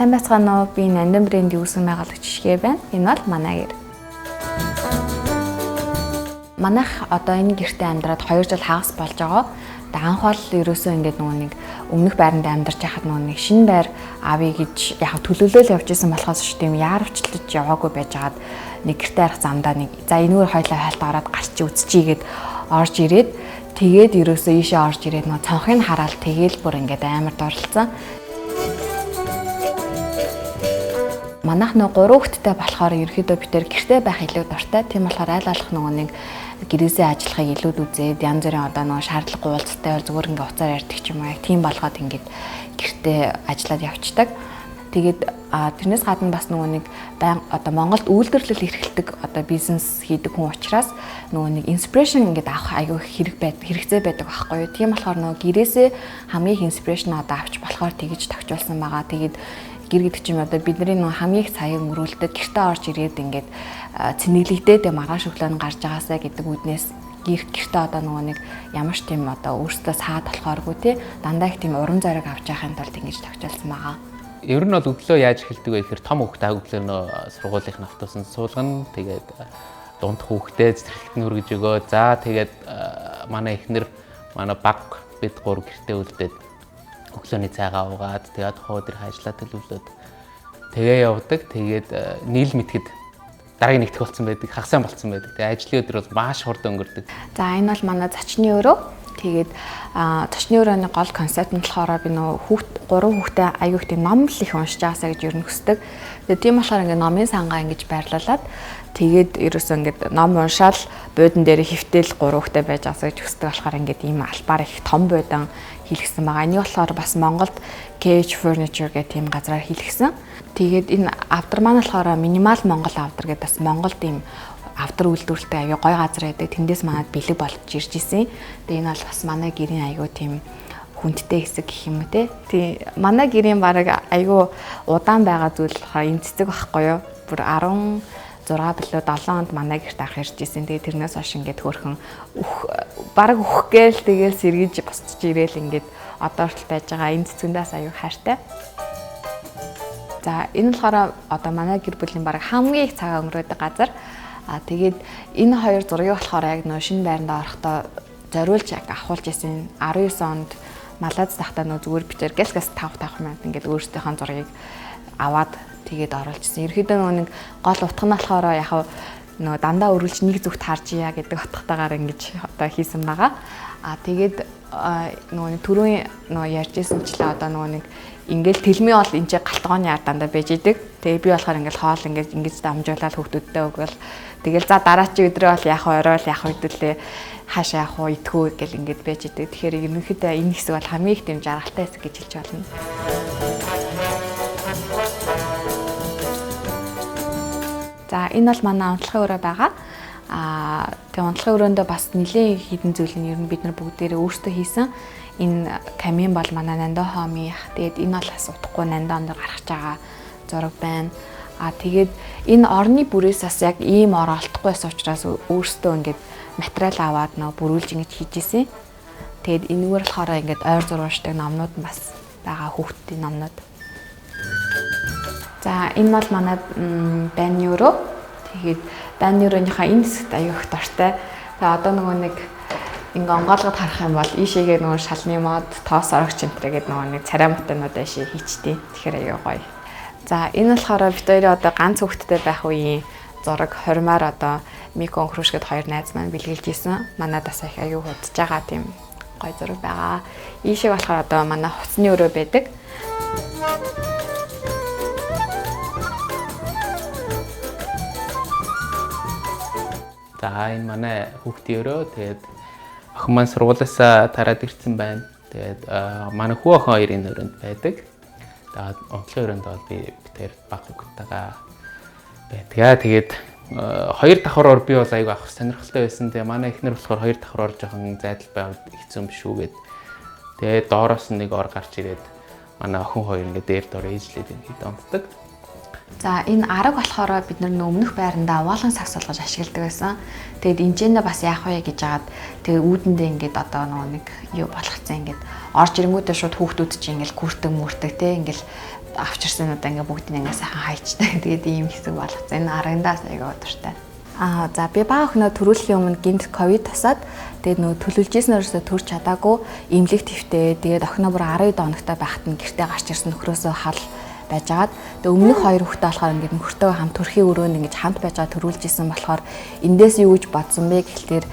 Сайн байцгаана уу? Би Нандин брендийн үүсгэн байгуулагч Шишгэ байна. Энэ бол манай гэр. Манайх одоо энэ гэртээ амьдраад 2 жил хагас болж байгаа. Тэгээ анх бол ерөөсөө ингээд нэг өмнөх байранд амьдарч байхад нэг шинэ байр авъя гэж яг төлөвлөл явж исэн болохоос ч тийм яарвчлаж яваагүй байжгаад нэг гэртээ арах замдаа за энэгээр хоёлаа хайлт ороод гарч үзчихийгээд орж ирээд тэгээд ерөөсөө ийшээ орж ирээд цонхыг хараад тэгээл бүр ингээд амар дурлцсан. Манайх 3 хүүхэдтэй болохоор ерөөхдөө бид тээр гэртээ байх илүү дуртай. Тийм болохоор айл алах нэг гэрээсээ ажиллахыг илүүд үзээд янз бүрийн одоо шаардлагагүй уулзалтайгаар зүгээр ингээ уцаар ярьдаг ч юм уу. Яг тийм болгоод ингээд гэртээ ажиллаад явцдаг. Тэгээд тэрнээс гадна бас нэг одоо Монголд үйлдвэрлэл эрхэлдэг одоо бизнес хийдэг хүн учраас нэг инспирэшн ингээд авах аюу хэрэгцээ байдаг байхгүй юу. Тийм болохоор гэрээсээ хамгийн их инспирэшн одоо авч болохоор тэгж тогтжуулсан байгаа. Тэгээд гэр гэдэг чинь одоо бидний хамгийн их цагийг өнгөрүүлдэг гэртээ орж ирээд ингээд цэнэглэгдээд маргааш өглөө нь гарч байгаасаа гэдэг үднээс гэртээ одоо нэг ямар ч тийм одоо өөртөө саад болохооргүй тий дандаа их тийм урам зориг авч яхахын тулд ингэж тогтжуулсан байгаа. Ер нь бол өглөө яаж эхэлдэг вэ гэхээр том хүүхдээ өглөө сургуулийн автобусанд суулгана. Тэгээд дунд хүүхдээ цэцэрлэгт нь хүргэж өгөө. За тэгээд манай эхнэр манай баг бид 3 гэртээ үлдээд өглөөний цайгаа уугаад тэгээд хоо дэр ажиллаа төлөвлөд тэгээ явдаг. Тэгээд нийл мэтгэд дараагийн нэгтгэх болсон байдаг, хагасаа болсон байдаг. Тэгээд ажлын өдөр бол маш хурдан өнгөрдөг. За энэ бол манай зочны өрөө. Тэгээд зочны өрөөний гол концепт нь болохоор би 3 хүүхдээ аягүй их ном л их уншиж байгаасаа гэж ер нь хүсдэг. Тэгээд тийм болохоор ингээ номын сангаа ингэж байрлуулад тэгээд ерөөсөө ингээд ном уншаал буудан дээр хөвтөл 3 хүүхдээ байж байгаасаа гэж хүсдэг болохоор ингээд ийм албаар их том буудан хийлгсэн байгаа. Энийг болохоор бас Монголд Cage Furniture гэх тийм газраар хийлгсэн. Тэгээд энэ авдар маань болохоор минимал Монгол авдар гэдэг бас Монголд ийм авдар үйлдвэрлэлтэй аягүй гой газар байдаг. Тэндээс манад бэлэг болж ирж исэн. Тэгээд энэ бол бас манай гэрийн аягүй тийм хүндтэй хэсэг гэх юм уу те. Тий манай гэрийн бараг аягүй удаан байгаа зүйл болохоор энэ цэцэг байхгүй юу? Бүр 16 билүү 7 онд манай гэрт ах ирж исэн. Тэгээд тэрнээс хойш ингээд хөөрхөн бараг үхгээл тэгээл сэргийж босч ирээл ингээд одоо хүртэл байж байгаа. Энэ цэцгэндээс аягүй хайртай. За энэ болохоор одоо манай гэр бүлийн бараг хамгийн их цагаа өнгөрөөдөг газар. Тэгээд энэ хоёр зургийг болохоор яг шинэ байранд орохдоо зориулж яг авахулж исэн 19 онд Малайз дахтаа зүгээр битэр гэлгээс 5 минут ингээд өөрсдийнхөө зургийг аваад тэгээд оруулжсэн. Ерөнхийдөө нэг гол утга нь болохоор яг дандаа өрүүлж нэг зүгт харж ия гэдэг утгатайгаар ингэж одоо хийсэн байгаа. Тэгээд түрүүн ярьжсэнчлээ одоо нэг ингээл тэлмээ бол энэ ч галтгооны ард дандаа байж идэг. Тэгээ би болохоор ингээл хоол ингэж дамжуулаад хүүхдүүдтэй өгвөл тэгэл за дараачийн өдрөө бол яг орой яг хэдүүлээ хаашаа явах уу идэхүү гэл ингэж байж идэг. Тэгэхээр ерөнхийдөө энэ хэсэг бол хамгийн их тийм жаргалтай хэсэг гэж хэлж болно. За энэ бол манай унтлагын өрөө байгаа. Тэгээ унтлагын өрөөндөө бас нэлээд хідэн зүйл нь ер нь бид нар бүгдээрээ өөрсдөө хийсэн. Энэ камин бол манай Нандо хомих. Тэгээд энэ бол бас утгагүй Нандонд гарч байгаа зураг байна. Тэгээд энэ орны бүрээс бас яг ийм ор олдохгүй байсан учраас өөрсдөө ингээд материал аваад бүрүүлж ингэж хийж исэн. Тэгээд энэгээр болохоор ингээд ойр зурвашдаг номнууд бас байгаа хүүхдийн номнууд. За энэ бол манай байрны өрөө. Тэгээд байрны өрөөнийхөө энэ хэсэгт аягүй их дуртай. Тэгээ одоо нэг ингээ онгоолгод харах юм бол ийшээгээ шалны мод, тоос орогч энтрэ гэдэг нэг царай мотонууд ийшээ хийчтэй. Тэгэхээр аягүй гоё. За энэ болохоор бид хоёрын одоо ганц хүүхэдтэй байх үеийн зураг 20-аар одоо Мико Хрушгэд 2 найз маань бэлгэлж исэн. Манайдаас их аягүй худж байгаа тийм гоё зураг байгаа. Ийшээ болохоор одоо манай хуцсны өрөө байдаг. За энэ манай хүүхдийн өрөө. Тэгээд охин маань сургуулиасаа тараад ирсэн байна. Тэгээд манай хүү охин хоёрын өрөөнд байдаг. Тэгээд унтлагын өрөөнд бол би битээр баг хүүхдтэйгээ байдгаа. Тэгээд 2 давхраар би бол аягүй авах сонирхолтой байсан. Тэгээд манай эхнэр болохоор 2 давхраар жоохон зайдал байвал хэцүү юм шүү гэд. Тэгээд доороос нэг ор гарч ирээд манай охин хоёр ингээд дээр доор ээжлээд ингээд унтдаг. За энэ арга болохоор бид нар өмнөх байрандаа аваалган сакс болгож ашигладаг байсан. Тэгэд энэчэндээ бас яах вэ гэж агаад тэгээ үүдэндээ ингээд одоо нэг юу болгоцсон ингээд орж ирэнгүүтээ шууд хүүхдүүд чинь ингээд күртэг мүртэг те ингээд авчирсан удаа ингээ бүгдийг ингээ сайхан хайчтай. Тэгээд ийм хэсэг болгоцсон. Энэ аргандаас аягаа дуртай. За би бага охиноо төрүүлэхийн өмнө гинт ковид тусаад тэгээд нөгөө төлөвлөжсөнөөсөө төрж чадаагүй эмнэлэг твтэй. Тэгээд охиноо бүр 12 хоногтой байхад нь гэртээ гарч ирсэн нөхрөөсөө хал байжгаад тэгээд өмнөх 2 хүүхдээ болохоор ингээд нөхөртөө хамт төрхийн өрөөнд ингээд хамт байж байгаа төрүүлж исэн болохоор эндээс юу гэж бодсон бэ гэхэлээр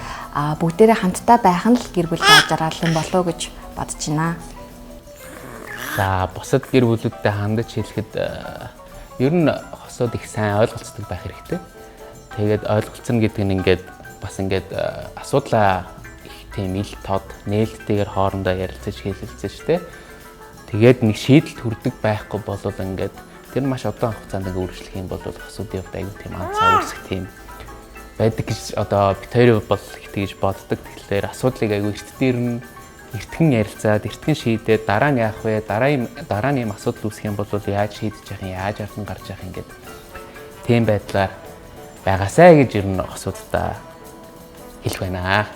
бүгдээрээ хамтдаа байх нь л гэр бүл ажрал юм болоо гэж бодож байна. За бусад гэр бүлүүдтэй хандаж хэлэхэд ер нь хосууд их сайн ойлголцдог байх хэрэгтэй. Тэгээд ойлголцсон гэдэг нь ингээд бас ингээд асуудлаа их тийм ил тод нээлттэйгээр хоорондоо ярилцаж хэлэлцэж штэ. Тэгээд нэг шийдэлд хүрдэг байхгүй бол ингээд тэр маш удаан хугацаанд ингээд үргэлжлэх юм бол хосуудын хувьд аюу тийм анцаа үүсэх тийм байдаг гэж одоо бит хоёрын бол их тэгж боддог. Тэгэхээр асуудлыг аюу эртхэн ярилцаад эртхэн шийдээд дараа нь яах вэ? Дараа нь юм асуудал үүсэх юм бол яаж шийдэж явах юм, яаж ардан гарч явах юм гээд тийм байдлаар байгаасай гэж ер нь хосуудаа хэлэх байна.